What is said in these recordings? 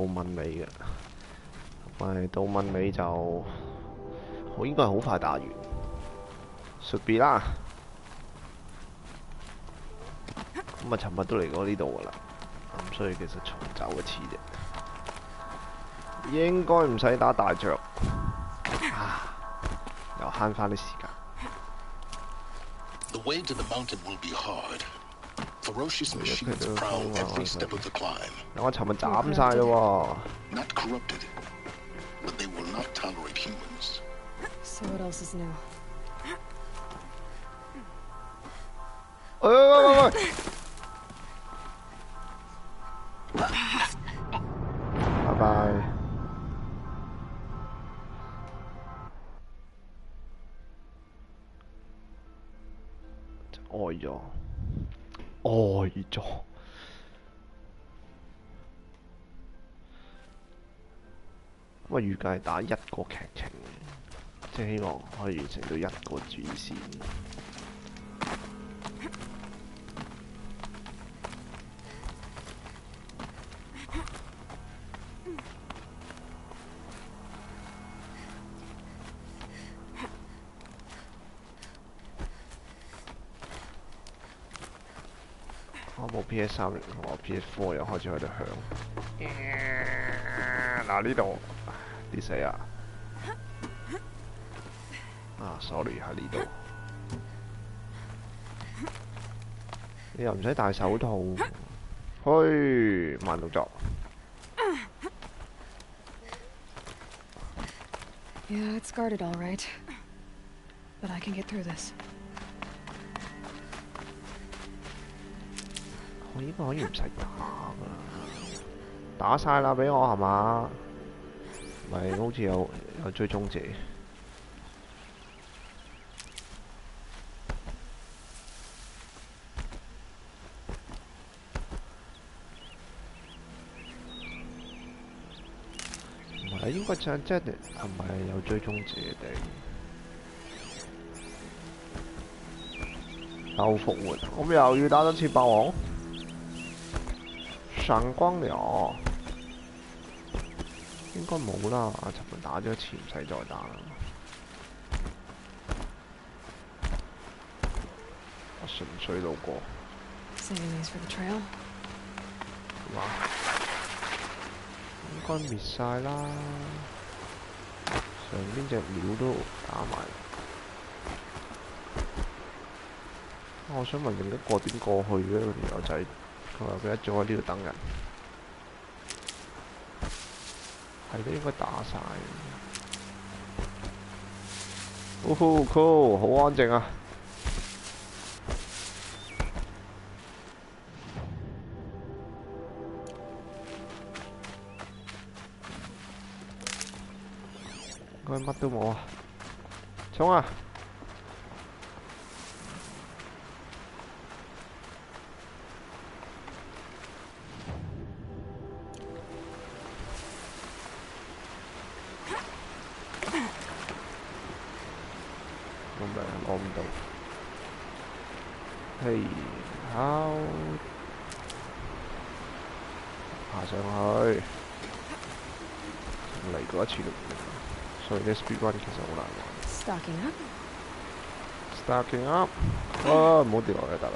問尾嘅，咪到問尾就我應該係好快打完，should be 啦。咁啊，尋日都嚟過呢度噶啦，咁所以其實重走一次啫，應該唔使打大仗啊，又慳翻啲時間。The way to the mountain will be hard. Ferocious machines prowl every step of the climb. 我尋日斬晒咯喎。 Not corrupted, but they will not tolerate humans. So what else is new? 喂！拜拜。呆咗。 呆咗，咁啊預計打一個劇情，即係希望可以完成到一個主線。我部 PS3，我 PS4 又開始喺度響。嗱呢度跌死啊！啊 ，sorry 喺呢度。你又唔使戴手套，去慢動作。Yeah, it's guarded all right, but I can get through this. 我應該可以唔使打噶，打晒啦俾我係嘛？咪好似有追蹤者。唔係應該真係咪有追蹤者定？又復活，咁又要打多次霸王？ 上光了，應該冇啦。尋日打咗一次，唔使再打啦。我純粹路過。哇！應該滅晒啦。上邊隻鳥都打埋。我想問另一個點過去嘅嗰條友仔。 佢話佢一早喺呢度等人，係都應該打晒。cool， 好安靜啊！應該乜都冇啊！衝啊！ 攞唔到，嘿，好，爬上去，嚟過一次都唔明，所以呢 speed run 其實好難玩。Stacking up， 啊，唔好跌落嚟，大佬。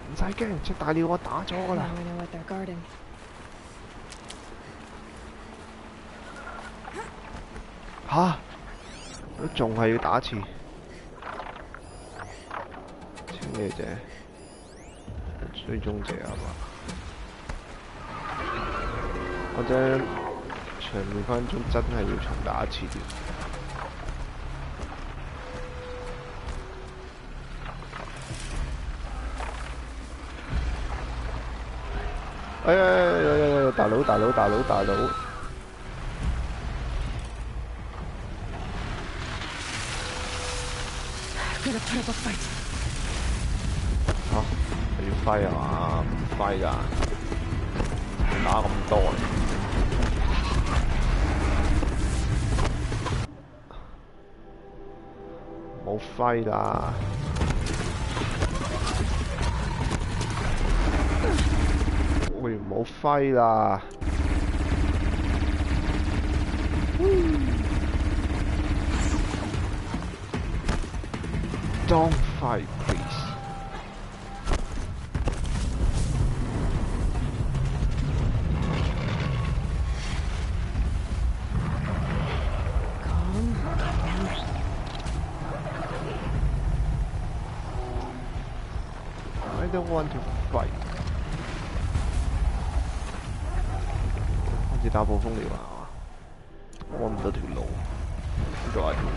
唔使驚，隻大鳥我打咗㗎啦。吓？都仲係要打一次？清咩啫？追蹤者係嘛？我真場面分鐘真係要重打一次添。 哎呀！大佬！ 好。要揮啊嘛？唔揮㗎，打咁多嚟。冇揮啦！喂，唔好揮啦！Don't fight, please. Calm. I don't want to fight. 開始打暴風了啊！我揾唔到條路，呢度係條路。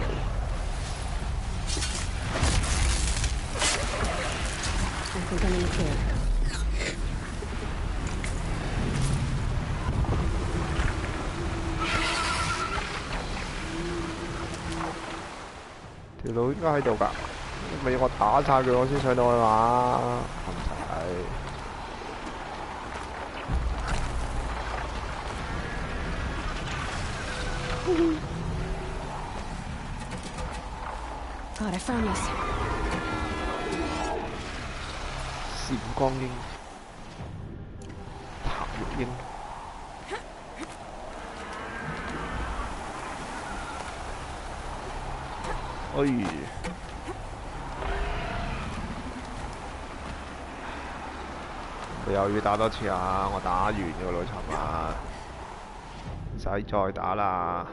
I think I'm in the clear. 條路應該喺度㗎，咪要我打晒佢我先上到去嘛？唔使。God, I found this. 閃光鷹、譚玉英。哎！我又要打多次啊！我打完㗎咯，尋日，唔使再打啦。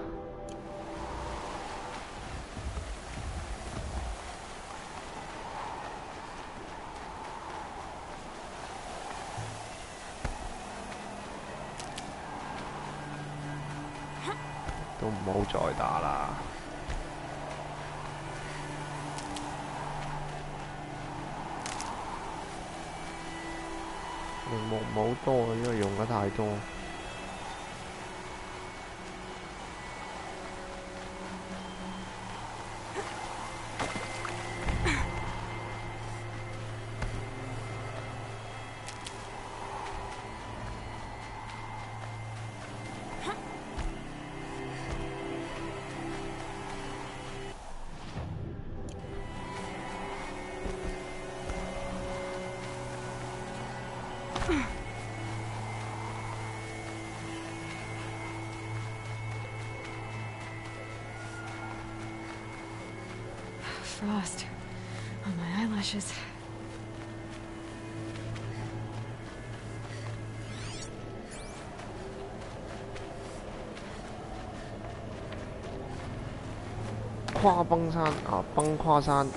都唔好再打啦。屏幕唔好多，因為用得太多。Frost on my eyelashes.跨崩山啊，崩跨山。呢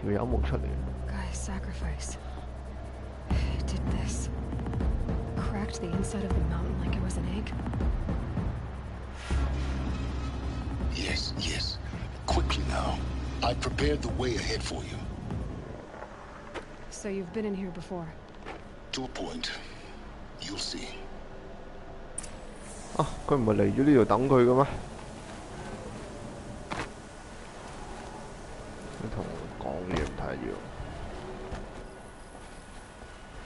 條友冇出嚟。Guy's sacrifice. It did this. Cracked the inside of the mountain like it was an egg. Yes, yes. Quickly now. I prepared the way ahead for you. So you've been in here before? To a point. You'll see. 啊，佢唔係嚟咗呢度等佢嘅咩？你同我講嘢唔太要。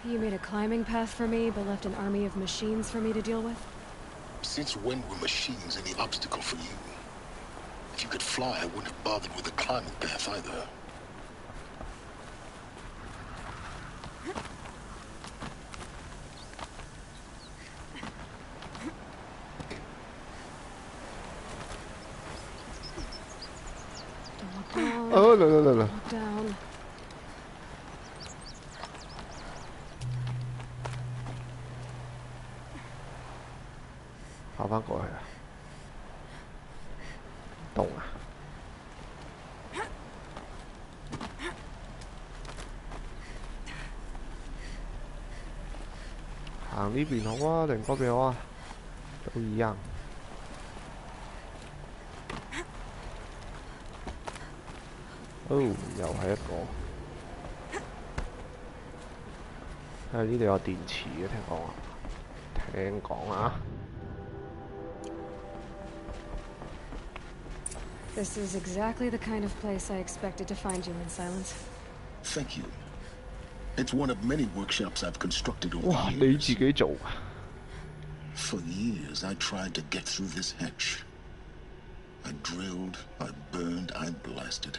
You made a climbing path for me, but left an army of machines for me to deal with? Since when were machines any obstacle for you? If you could fly, I wouldn't have bothered with a climbing path either. Oh, no, no, no, no. Look down. 跑翻過去啊！凍啊！行呢邊好啊，定嗰邊好啊？都一樣。哦，又係一個。呢度有電池嘅，聽講啊。聽講啊。This is exactly the kind of place I expected to find you in, Silence. Thank you. It's one of many workshops I've constructed over 哇！ the 你 years. 自己做啊？ For years, I tried to get through this hatch. I drilled, I burned, I blasted.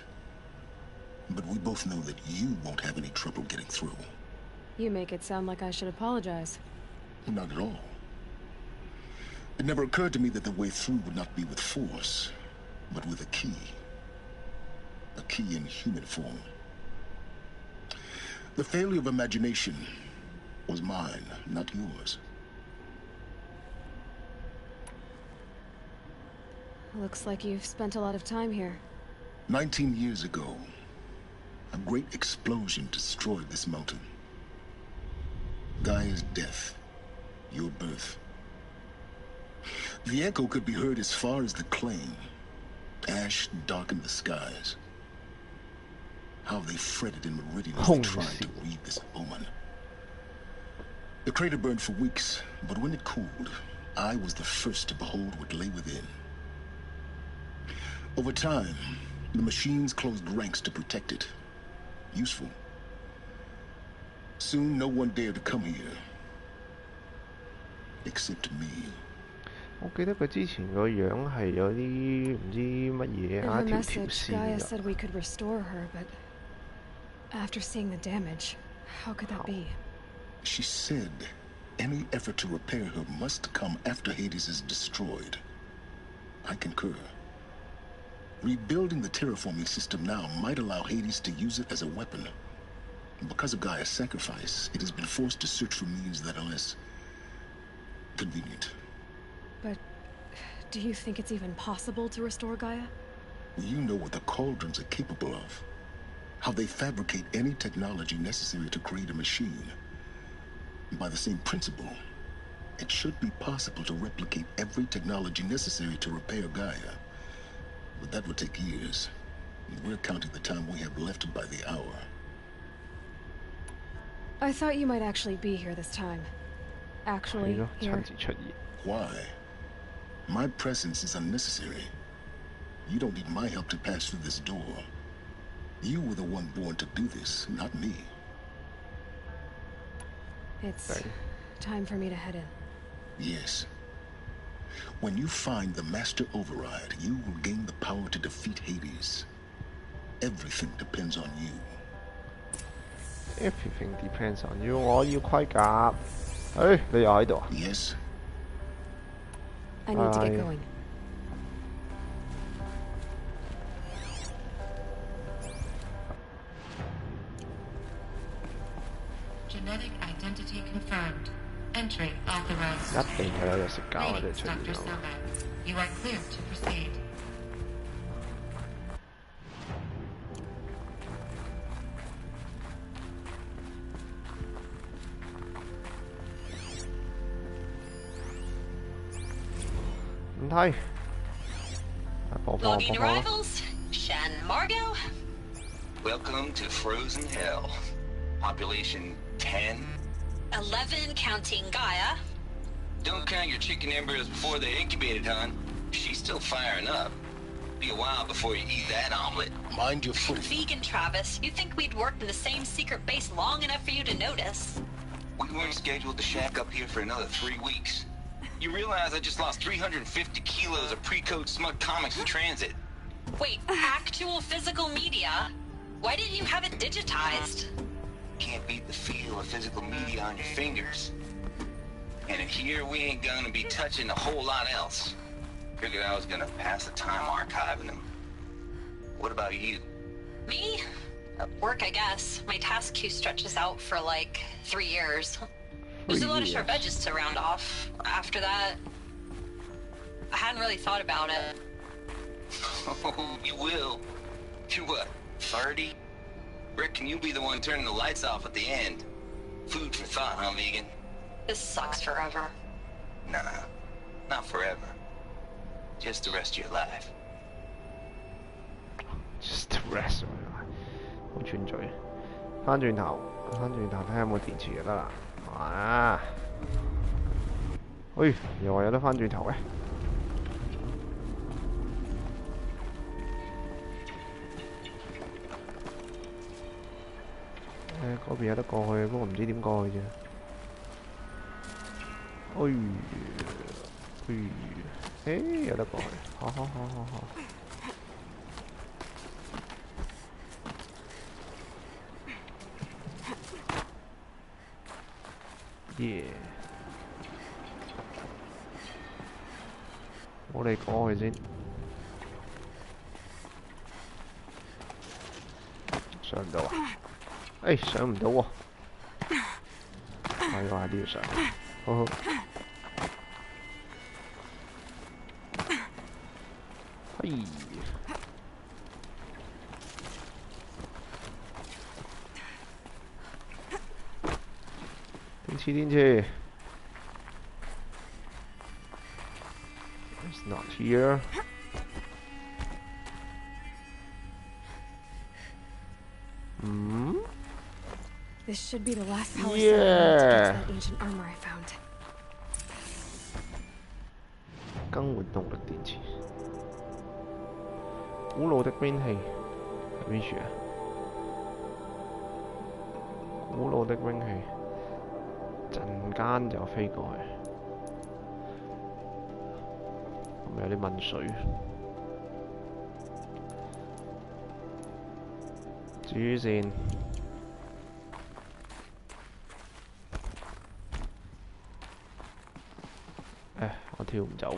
But we both know that you won't have any trouble getting through. You make it sound like I should apologize. Not at all. It never occurred to me that the way through would not be with force, but with a key. A key in human form. The failure of imagination was mine, not yours. Looks like you've spent a lot of time here. 19 years ago, a great explosion destroyed this mountain. Gaia's death, your birth. The echo could be heard as far as the claim. Ash darkened the skies. How they fretted in Meridian as they tried to read this omen. The crater burned for weeks, but when it cooled, I was the first to behold what lay within. Over time, the machines closed ranks to protect it. Useful. Soon, no one dared to come here. Except me. 我記得佢之前個樣係有啲唔知乜嘢 In 啊， her 條 message, 線 Gaia 㗎。 said we could restore her, but after seeing the damage, how could that be? She said any effort to repair her must come after Hades is destroyed. I concur. Rebuilding the terraforming system now might allow Hades to use it as a weapon. Because of Gaia's sacrifice, it has been forced to search for means that are less convenient. But do you think it's even possible to restore Gaia? You know what the cauldrons are capable of. How they fabricate any technology necessary to create a machine. By the same principle, it should be possible to replicate every technology necessary to repair Gaia. But that would take years. We're counting the time we have left by the hour. I thought you might actually be here this time. Actually, 係咯， here. 親自出現。 Why? My presence is unnecessary. You don't need my help to pass through this door. You were the one born to do this, not me. It's time for me to head in. Yes. When you find the Master Override, you will gain the power to defeat Hades. Everything depends on you. Everything depends on you。我要盔甲。誒，你又喺度啊？ Yes? I need to get Bye. going. Genetic identity confirmed. Entry authorized. 一定係有隻食狗喺度 Greetings, 出 Dr. 現啊嘛。 Silva. You are cleared to proceed. 唔睇。播放 Logging 播放啦。 arrivals. Shan Margot. Welcome to Frozen Hell. Population 10. 11 counting Gaia. Don't count your chicken embryos before they're incubated, hon. She's still firing up. Be a while before you eat that omelet. Mind your footing. Vegan Travis, you'd think we'd worked in the same secret base long enough for you to notice. We weren't scheduled to shack up here for another 3 weeks. You realize I just lost 350 kilos of pre-code smut comics in transit. Wait, actual physical media? Why didn't you have it digitized? Can't beat the feel of physical media on your fingers. And in here, we ain't gonna be touching a whole lot else. Figured I was gonna pass the time archiving them. What about you? Me? Work, I guess. My task queue stretches out for like 3 years. There's a lot of sharp edges to round off. After that, I hadn't really thought about it. Oh, you will. You're what, 30? Reckon you'll be the one turning the lights off at the end. Food for thought, huh, vegan? This sucks forever. Nah, not forever. Just the rest of your life. Just the rest of my life。好串嘴。翻轉頭睇下有冇電池就得啦。啊！喂，又話有得翻轉頭嘅。嗰邊有得過去，不過唔知點過去啫。有得過去，好。耶！我哋過去先，上唔到啊！上唔到喎，係喎，呢要上，好。電池 It's not here. This should be the last power cell Yeah. to that ancient armor I found. 更換動力電池，古老的兵器係邊處啊？古老的兵器，陣間就飛過去。咁有啲問水，主線。我跳唔走。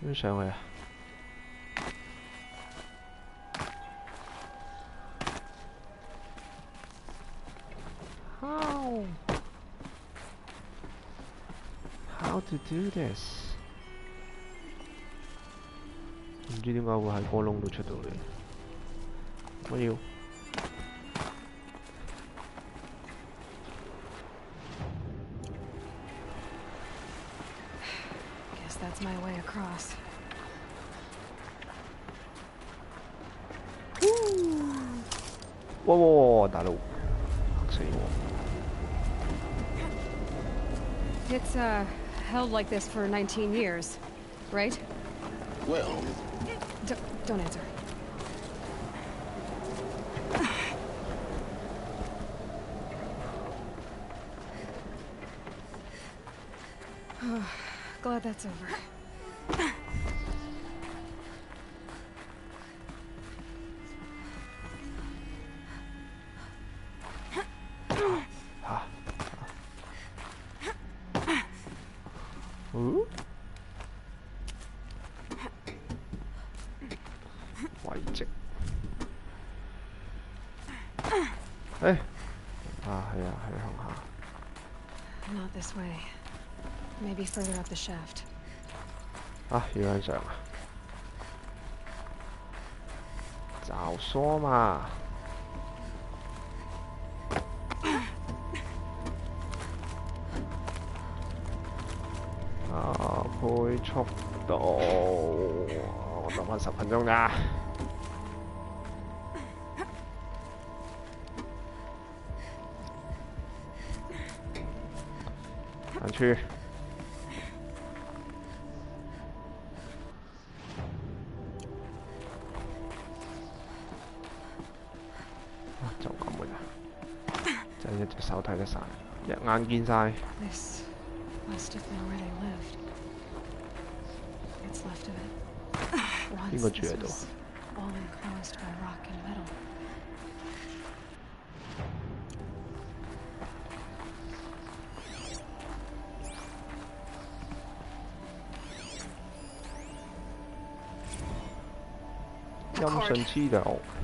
點上去啊？How to do this？ 唔知點解會喺個窿度出到嚟。我要。That's my way across. Whoa, 大佬，嚇死我！ It's held like this for 19 years, right? Well, Don't answer. Glad that's over. Not this way. Maybe further up the shaft. 要向上啊！早說嘛！配速度，我等翻10分鐘咋。上去。就咁嘅咋，真係一隻手睇得晒，一眼見晒。This must have been where they lived. What's left of it. Once this was all enclosed by rock and metal.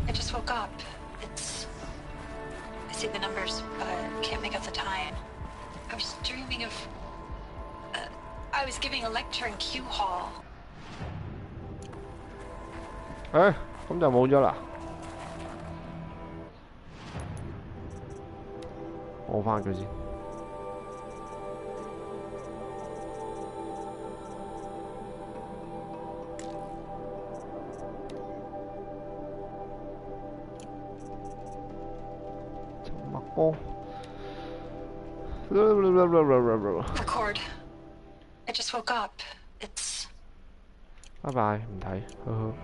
I just woke up. I see the numbers, but I can't make out the time. I was dreaming of... I was giving a lecture in Q Hall. 咁就冇咗啦。補返佢先。Record. I just woke up. It's 拜拜，唔睇，呵呵。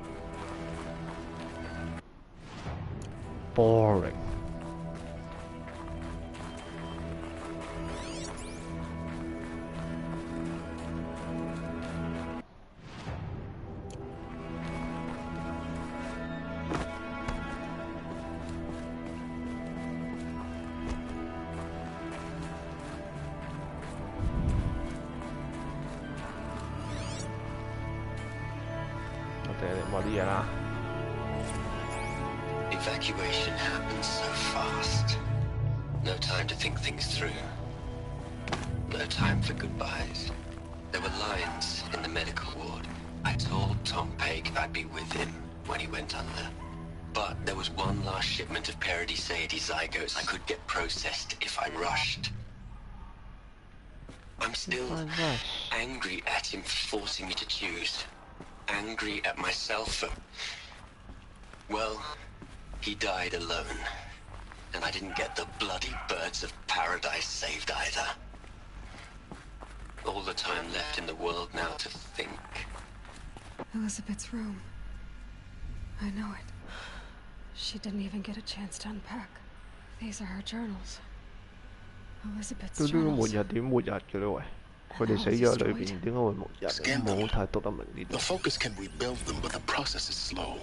Boring。Evacuation happened so fast. No time to think things through. No time for goodbyes. There were lines in the medical ward. I told Tom Peg I'd be with him when he went under. But there was one last shipment of Paradiseidae zygotes I could get processed if I rushed. I'm still angry at him for forcing me to choose. Angry at myself for... Well, he died alone. And I didn't get the bloody birds of paradise saved either. All the time left in the world now to think. Elizabeth's room. I know it. She didn't even get a chance to unpack. These are her journals. Elizabeth's journals. The Focus can rebuild them, but the process is slow.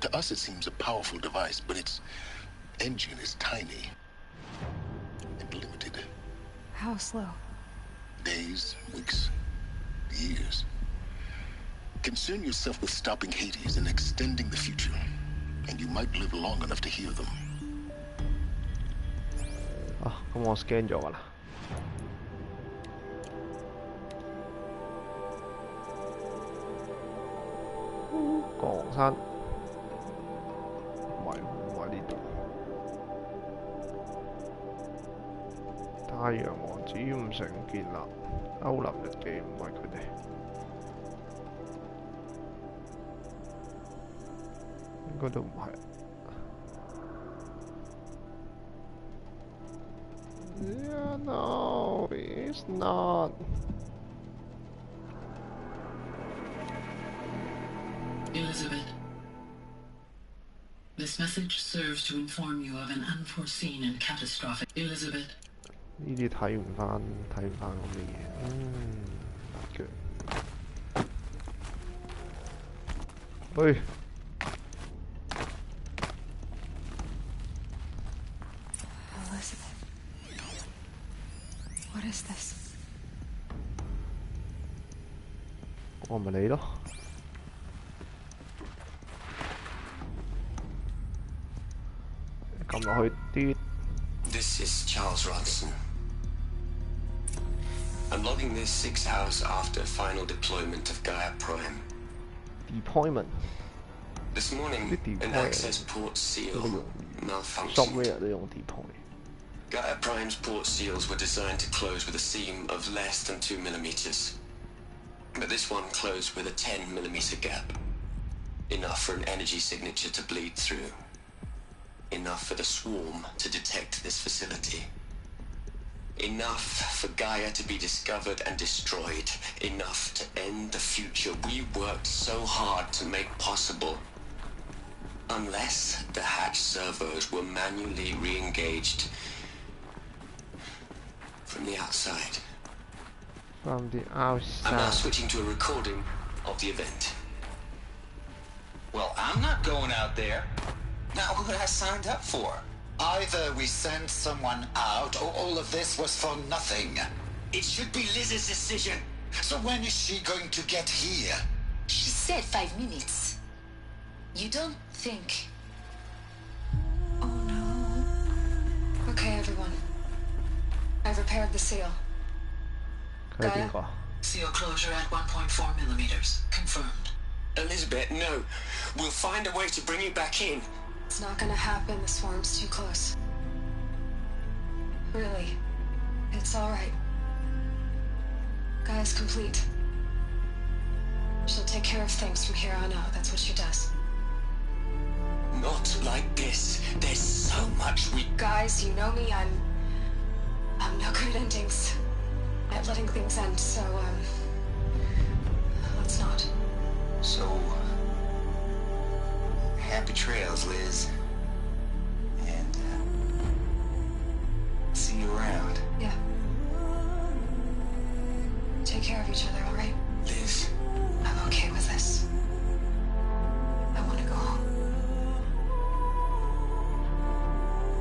To us it seems a powerful device, but its engine is tiny and limited. How slow? Days, weeks, years. Concern yourself with stopping Hades and extending the future, and you might live long enough to hear them. 咁我 scan 咗㗎啦。降山，唔係呢度。太陽王子五城建立，歐林日記唔係佢哋。應該都唔係。Yeah, no, it's not. Elizabeth, this message serves to inform you of an unforeseen and catastrophic. Elizabeth. 呢啲睇唔翻咁嘅嘢。not good。喂。What is this? 我咪你咯。撳落去啲。This is Charles Ronson. I'm logging this 6 hours after final deployment of Gaia Prime. Deployment. This morning, an access port seal malfunctioned. Software 都用 deploy. Gaia Prime's port seals were designed to close with a seam of less than 2 millimeters. But this one closed with a 10 millimeter gap. Enough for an energy signature to bleed through. Enough for the swarm to detect this facility. Enough for Gaia to be discovered and destroyed. Enough to end the future we worked so hard to make possible. Unless the hatch servos were manually re-engaged from the outside. From the outside. I'm now switching to a recording of the event. Well, I'm not going out there. Now, who had I signed up for? Either we send someone out, or all of this was for nothing. It should be Liz's decision. So when is she going to get here? She said 5 minutes. You don't think... Oh no. Okay, everyone. I've repaired the seal. Gaia? Seal closure at 1.4 millimeters. Confirmed. Elizabeth, no. We'll find a way to bring you back in. It's not gonna happen. The swarm's too close. Really. It's alright. Gaia's complete. She'll take care of things from here on out. That's what she does. Not like this. There's so much we... Guys, you know me. I'm no good at endings. At letting things end, so, let's not. trails, Liz. And, see you around. Yeah. Take care of each other, all right? Liz. I'm okay with this. I want to go home.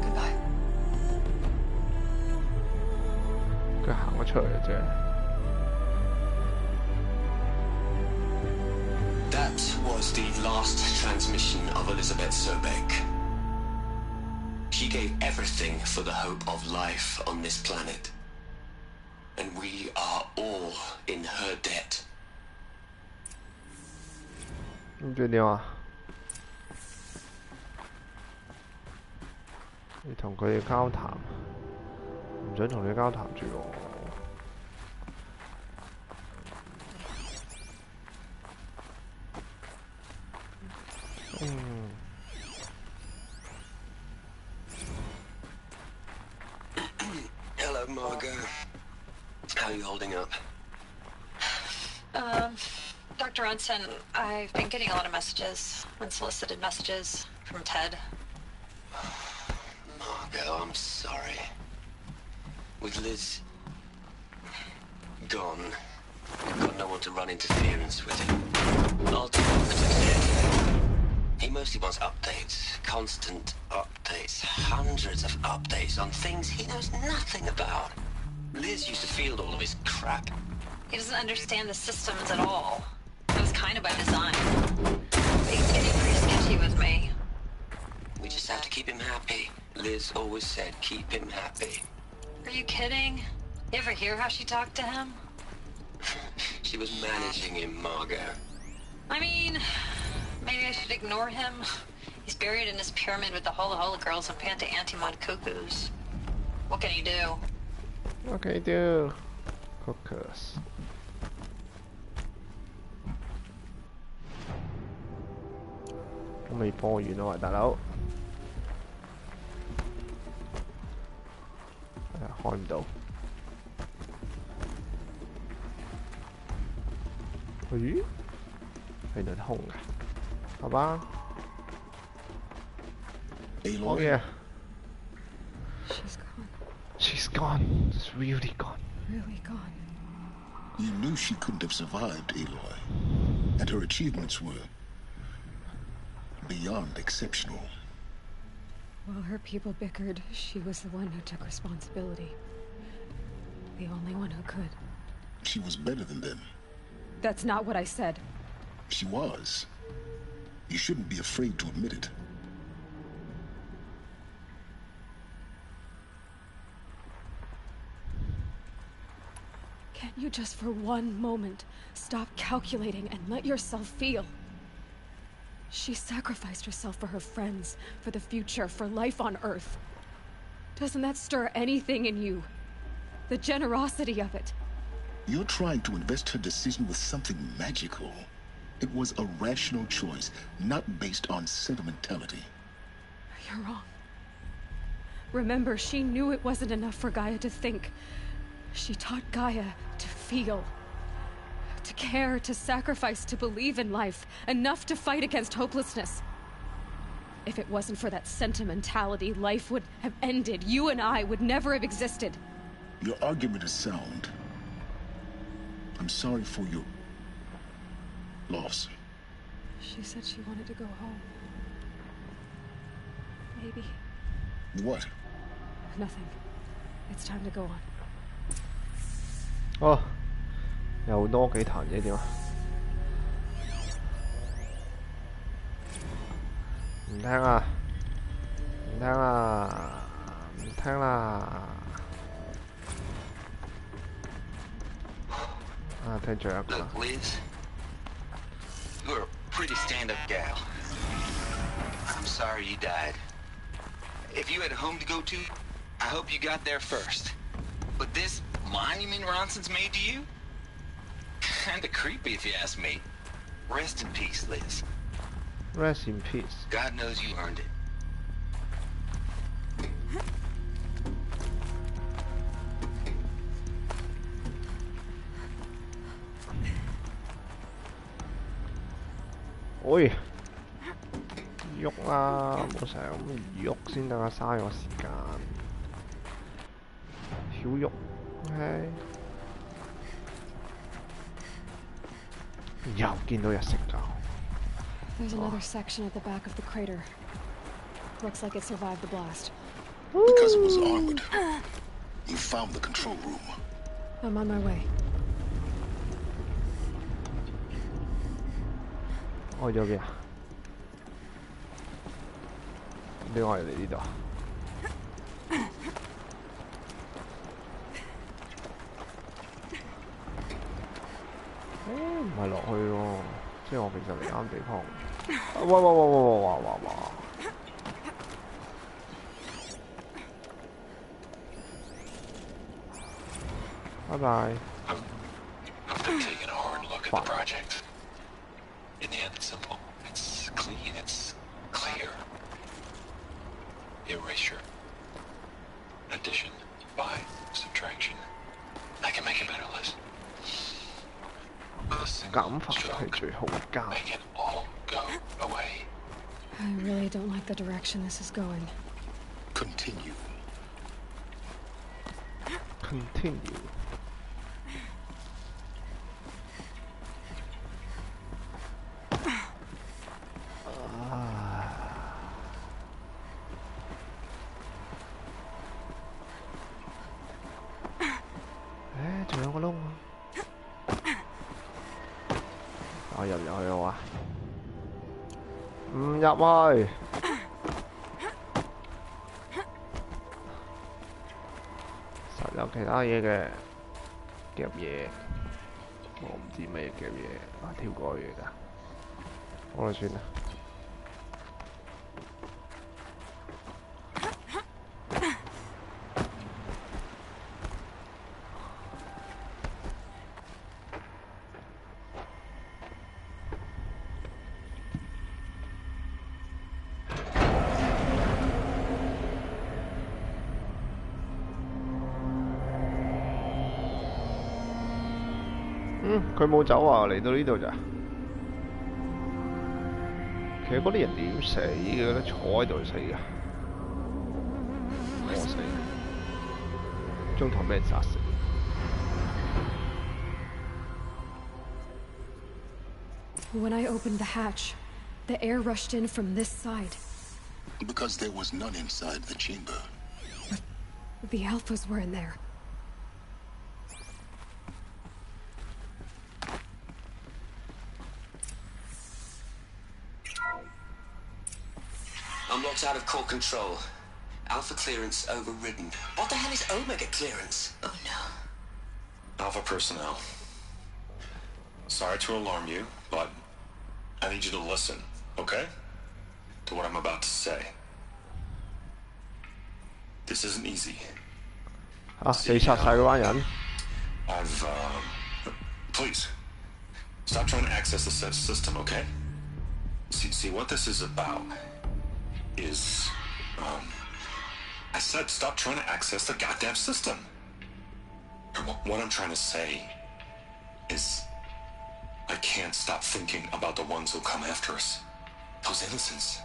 Goodbye. 佢行咗出嚟啫。That was the last transmission of Elizabeth Sobek. She gave everything for the hope of life on this planet. And we are all in her debt. 咁仲點啊？你同佢哋交談，唔准同你交談住喎。Hello, Margot. How are you holding up? Dr. Unson, I've been getting a lot of messages, unsolicited messages from Ted. Margot, I'm sorry. With Liz gone, we've got no one to run interference with him. I'll talk to Ted. He mostly wants updates, constant updates, hundreds of updates on things he knows nothing about. Liz used to field all of his crap. He doesn't understand the systems at all. It was kind of by design. But he's getting pretty sketchy with me. We just have to keep him happy. Liz always said, keep him happy. Are you kidding? You ever hear how she talked to him? She was managing him, Margot. I mean, maybe I should ignore him. He's buried in his pyramid with the Hola Hola girls and Panta Antimon cuckoos. What can he do? What can he do? Cuckoos. 我未播完啊喂，大佬。開唔到。咦？原來空嘅，好吧。好嘢。She's gone. She's gone. She's really gone. Really gone. You knew she couldn't have survived, Aloy. And her achievements were beyond exceptional. While her people bickered, she was the one who took responsibility. The only one who could. She was better than them. That's not what I said. She was. You shouldn't be afraid to admit it. Can't you just for one moment stop calculating and let yourself feel? She sacrificed herself for her friends, for the future, for life on Earth. Doesn't that stir anything in you? The generosity of it. You're trying to invest her decision with something magical. It was a rational choice, not based on sentimentality. You're wrong. Remember, she knew it wasn't enough for Gaia to think. She taught Gaia to feel. To care, to sacrifice, to believe in life. Enough to fight against hopelessness. If it wasn't for that sentimentality, life would have ended. You and I would never have existed. Your argument is sound. I'm sorry for your loss. She said she wanted to go home. Maybe. What? Nothing. It's time to go on. 哦，又多幾壇嘢點啊？唔聽啦，唔聽啦，唔聽啦！啊，聽最後一個。Look, Liz, you're a pretty stand-up gal. I'm sorry you died. If you had a home to go to, I hope you got there first. But this monument Ronson's made to you? Kinda creepy if you ask me. Rest in peace, Liz. Rest in peace. God knows you earned it. Oi! 喐啦，冇成日咁喐先得啊，嘥我時間。少喐 ，OK。又見到日食覺。There's another section at the back of the crater. Looks like it survived the blast. Because it was armored, you found the control room. I'm on my way. 開咗邊啊？點我嚟呢度？唔係落去喎，即係我其實嚟啱地方。哇！拜拜。I've been taking a hard look at the project. In the end, it's simple. It's clean. It's clear. Erasure. Addition. By. Subtraction. I can make a better list. Make it all go away. I really don't like the direction this is going. Continue. Continue.仲有個窿啊！我入唔入去好啊？唔入去。實有其他嘢嘅夾嘢，我唔知咩夾嘢啊！跳過去㗎，好啦算啦。佢冇走啊，嚟到呢度咋？其實嗰啲人點死嘅咧？坐喺度死㗎，我死，中途俾人殺死。When I opened the hatch, the air rushed in from this side. Because there was none inside the chamber. But the alphas were in there. I'm locked out of core control. Alpha clearance overridden. What the hell is Omega clearance? Oh no. Alpha personnel. Sorry to alarm you, but I need you to listen, okay? To what I'm about to say. This isn't easy. Please, stop trying to access the system, okay? See what this is about is, I said stop trying to access the goddamn system. What I'm trying to say is I can't stop thinking about the ones who'll come after us. Those innocents.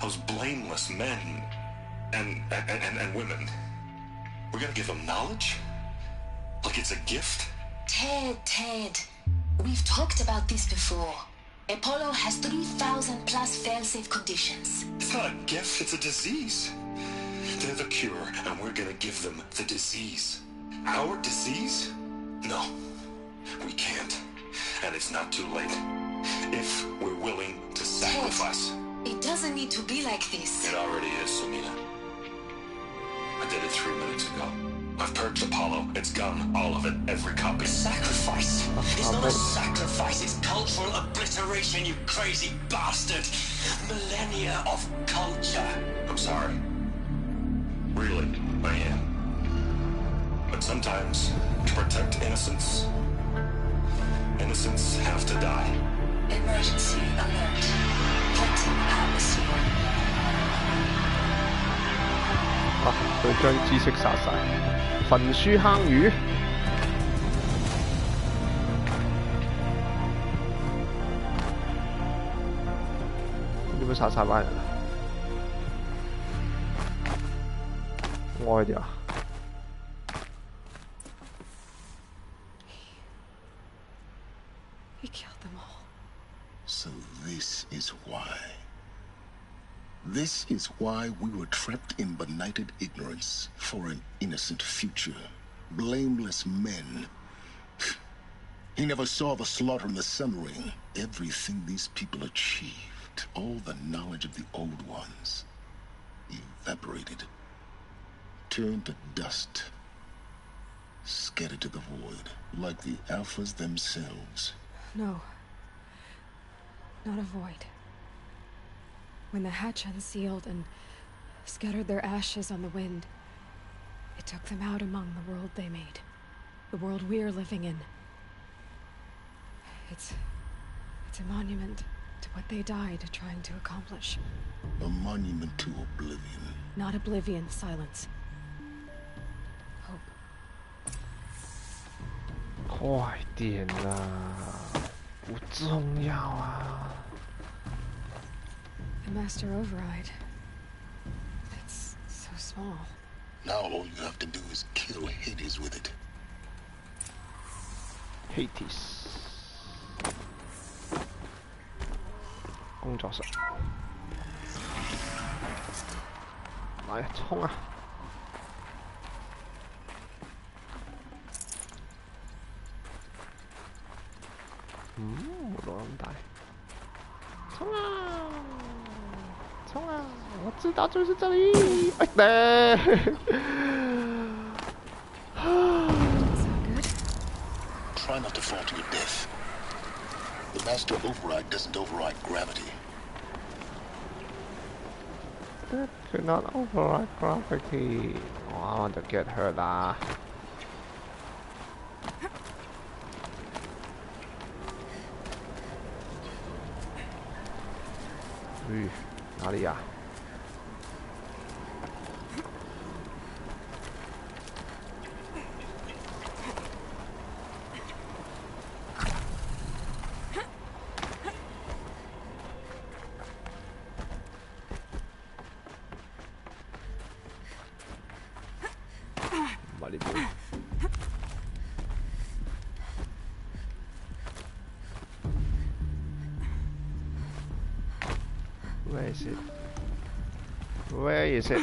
Those blameless men and women. We're gonna give them knowledge? Like it's a gift? Ted. We've talked about this before. Apollo has 3,000 plus fail-safe conditions. It's not a gift, it's a disease. They're the cure, and we're gonna give them the disease. Our disease? No, we can't. And it's not too late. If we're willing to sacrifice. Ted, it doesn't need to be like this. It already is, Sumina. I did it 3 minutes ago. I've purged Apollo. It's gone. All of it. Every copy. Sacrifice? It's not a sacrifice. It's cultural obliteration, you crazy bastard. Millennia of culture. I'm sorry. Really, I am. But sometimes, to protect innocence, innocents have to die. Emergency alert. Heightened atmosphere. 佢將知識殺晒，焚書坑儒。點解都殺晒班人啦，愛啲啊！ He killed them all. So this is why. This is why we were trapped in benighted ignorance for an innocent future. Blameless men. He never saw the slaughter in the Sun Ring. Everything these people achieved, all the knowledge of the old ones, evaporated, turned to dust, scattered to the void, like the Alphas themselves. No. Not a void. When the hatch unsealed and scattered their ashes on the wind, it took them out among the world they made. The world we're living in. It's a monument to what they died trying to accomplish. A monument to oblivion. Not oblivion, silence. Hope. 快点啦，不重要啊。 The master override. It's so small. Now all you have to do is kill Hades with it. Hades 工作室，來衝啊！冇咁大，衝啊！衝啊！我知道就是這裡。哎對。Try not to fall to your death. The master override doesn't override gravity. That could not override gravity. Oh, I want to get her lah. Ui, 哪裡呀？ Where is it? Where is it?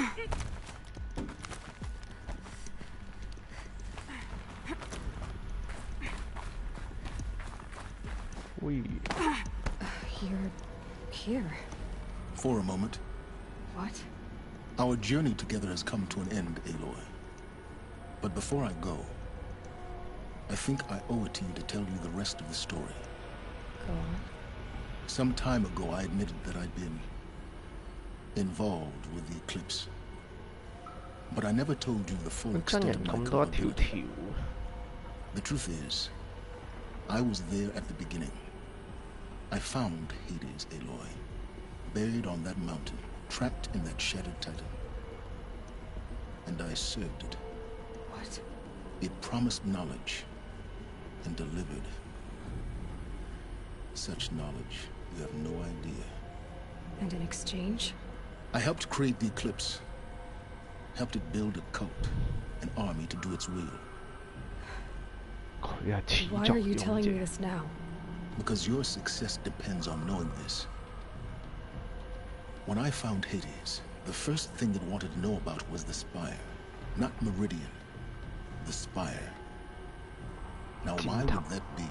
You're here. For a moment. What? Our journey together has come to an end, Aloy. But before I go, I think I owe it to you to tell you the rest of the story. Go on. Some time ago, I admitted that I'd been involved with the eclipse. But I never told you the full extent of my cover-blood. The truth is, I was there at the beginning. I found Hades, Aloy, buried on that mountain, trapped in that shattered titan. And I served it. What? It promised knowledge and delivered. Such knowledge, you have no idea. And in exchange? I helped create the Eclipse. Helped it build a cult, an army to do its will. Why are you telling me this now? Because your success depends on knowing this. When I found Hades, the first thing it wanted to know about was the Spire. Not Meridian. The Spire. Now why would that be?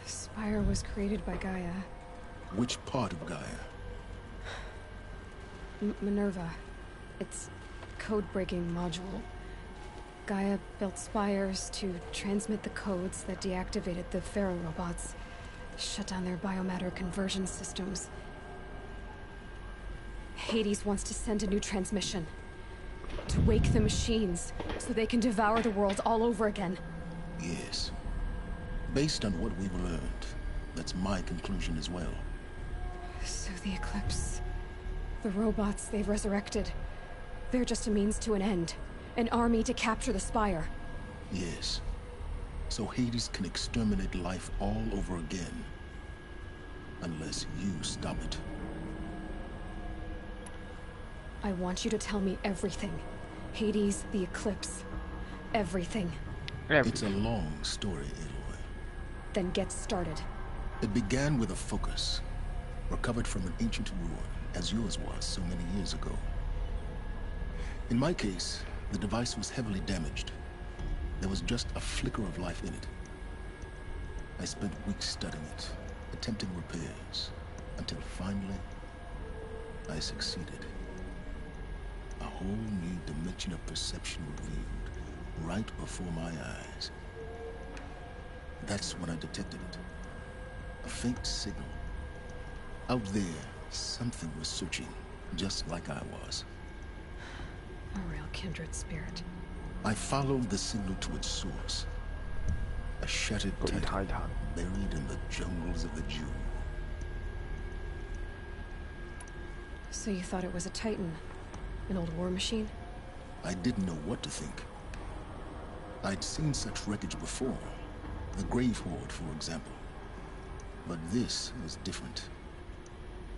The Spire was created by Gaia. Which part of Gaia? Minerva. It's code-breaking module. Gaia built spires to transmit the codes that deactivated the Pharaoh robots, shut down their biomatter conversion systems. Hades wants to send a new transmission. To wake the machines, so they can devour the world all over again. Yes. Based on what we've learned, that's my conclusion as well. So the Eclipse... the robots they've resurrected... they're just a means to an end. An army to capture the Spire. Yes. So Hades can exterminate life all over again. Unless you stop it. I want you to tell me everything. Hades, the eclipse, everything. It's a long story, Aloy. Then get started. It began with a focus, recovered from an ancient ruin, as yours was so many years ago. In my case, the device was heavily damaged. There was just a flicker of life in it. I spent weeks studying it, attempting repairs, until finally, I succeeded. A whole new dimension of perception revealed right before my eyes. That's when I detected it. A faint signal. Out there, something was searching, just like I was. A real kindred spirit. I followed the signal to its source. A shattered titan buried in the jungles of the Jew. So you thought it was a titan? An old war machine? I didn't know what to think. I'd seen such wreckage before. The Grave Horde, for example. But this was different.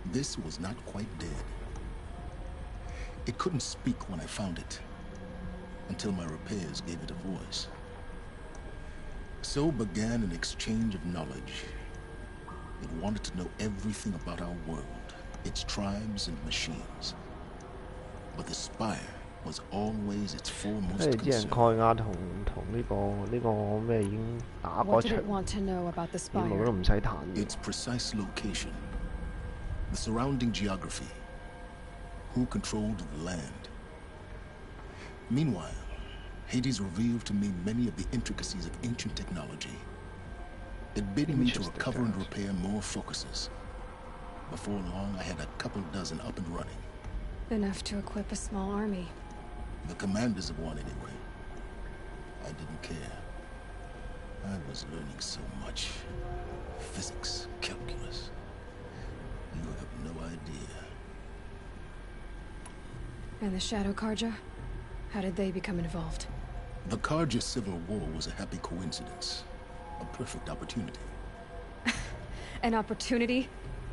This was not quite dead. It couldn't speak when I found it, until my repairs gave it a voice. So began an exchange of knowledge. It wanted to know everything about our world, its tribes and machines. But the spire was always its foremost concern. What did it want to know about the spire? Its precise location, the surrounding geography, who controlled the land. Meanwhile, Hades revealed to me many of the intricacies of ancient technology. It bid me to recover and repair more focuses. Before long, I had a couple dozen up and running. Enough to equip a small army. The commanders of one, anyway. I didn't care. I was learning so much. Physics, calculus. You have no idea. And the Shadow Karja? How did they become involved? The Karja Civil War was a happy coincidence. A perfect opportunity. An opportunity?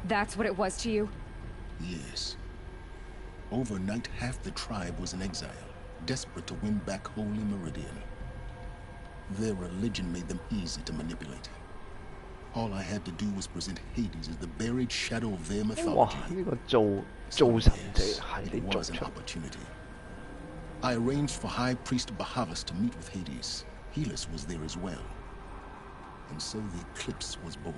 That's what it was to you? Yes. Overnight, half the tribe was in exile, desperate to win back Holy Meridian. Their religion made them easy to manipulate. All I had to do was present Hades as the buried shadow of their mythology. So yes, it was an opportunity. I arranged for High Priest Bahavas to meet with Hades. Helis was there as well. And so the eclipse was born.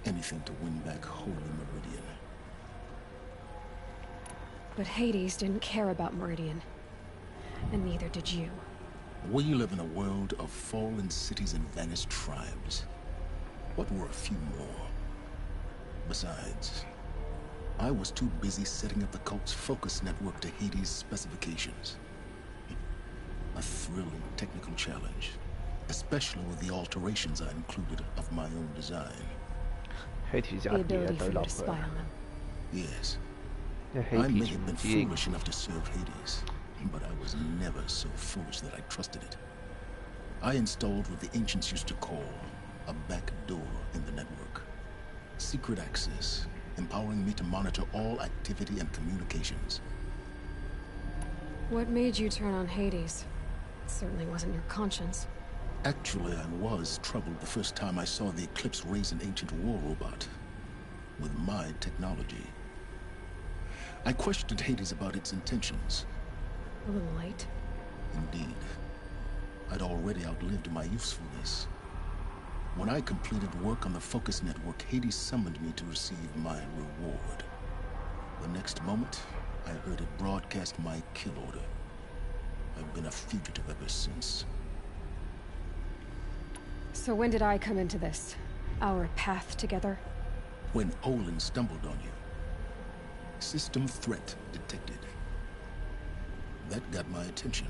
Anything to win back Holy Meridian. But Hades didn't care about Meridian. And neither did you. We live in a world of fallen cities and vanished tribes. What were a few more? Besides, I was too busy setting up the cult's focus network to Hades' specifications. A thrilling technical challenge, especially with the alterations I included of my own design. The ability for you to spy on them. Yes. I may have been foolish enough to serve Hades, but I was never so foolish that I trusted it. I installed what the ancients used to call a back door in the network. Secret access, empowering me to monitor all activity and communications. What made you turn on Hades? It certainly wasn't your conscience. Actually, I was troubled the first time I saw the Eclipse raise an ancient war robot with my technology. I questioned Hades about its intentions. A little late. Indeed. I'd already outlived my usefulness. When I completed work on the Focus Network, Hades summoned me to receive my reward. The next moment, I heard it broadcast my kill order. I've been a fugitive ever since. So when did I come into this? Our path together? When Olin stumbled on you. System threat detected. That got my attention.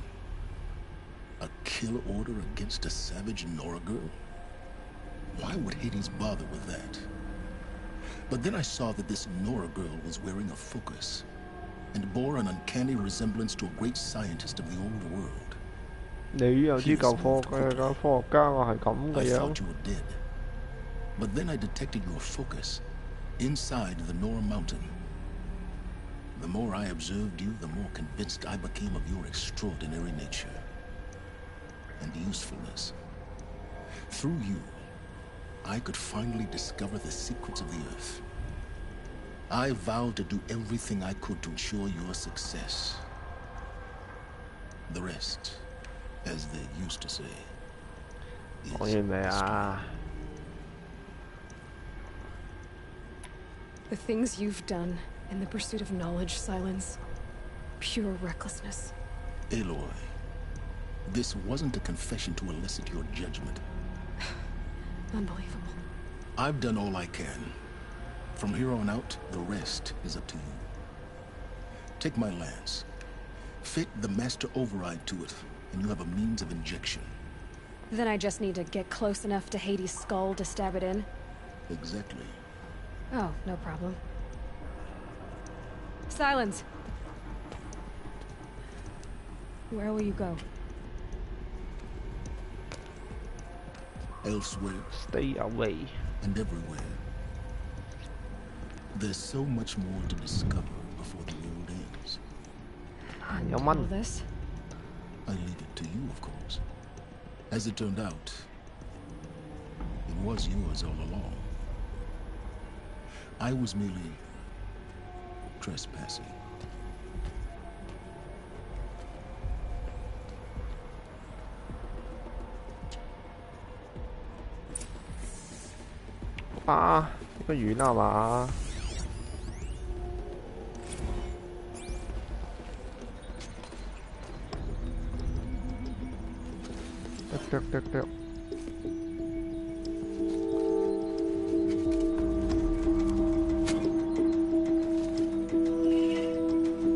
A kill order against a savage Nora girl? Why would Hades bother with that? But then I saw that this Nora girl was wearing a focus, and bore an uncanny resemblance to a great scientist of the old world. I thought you were dead. But then I detected your focus inside the Nora mountain. The more I observed you, the more convinced I became of your extraordinary nature and usefulness. Through you, I could finally discover the secrets of the Earth. I vowed to do everything I could to ensure your success. The rest, as they used to say, is history. The things you've done in the pursuit of knowledge, Silence, pure recklessness. Aloy, this wasn't a confession to elicit your judgment. Unbelievable. I've done all I can. From here on out, the rest is up to you. Take my lance. Fit the master override to it, and you have a means of injection. Then I just need to get close enough to Hades' skull to stab it in? Exactly. Oh, no problem. Silence! Where will you go? Elsewhere. Stay away. And everywhere. There's so much more to discover before the world ends. All this? I leave it to you, of course. As it turned out, it was yours all along. I was merely trespassing. Ah, 呢個遠啊嘛？得。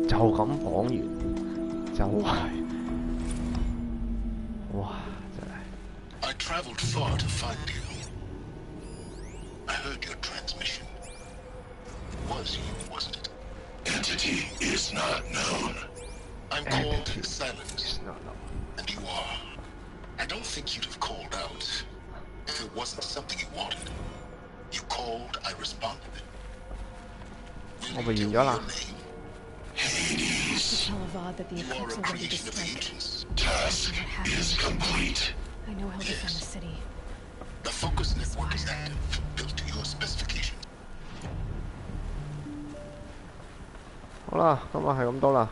就咁綁完，就係，哇！真係。I traveled far to find you. I heard your transmission. It was you, wasn't it? Entity is not known. I'm called Silence. And you are. I don't think you'd have called out if it wasn't something you wanted. You called, I responded. 我咪完咗啦。Hades. You are a creation of the ancients. Task is complete. I know he'll defend the city. The focus network is active, built to your specification. 好啦，今日係咁多啦。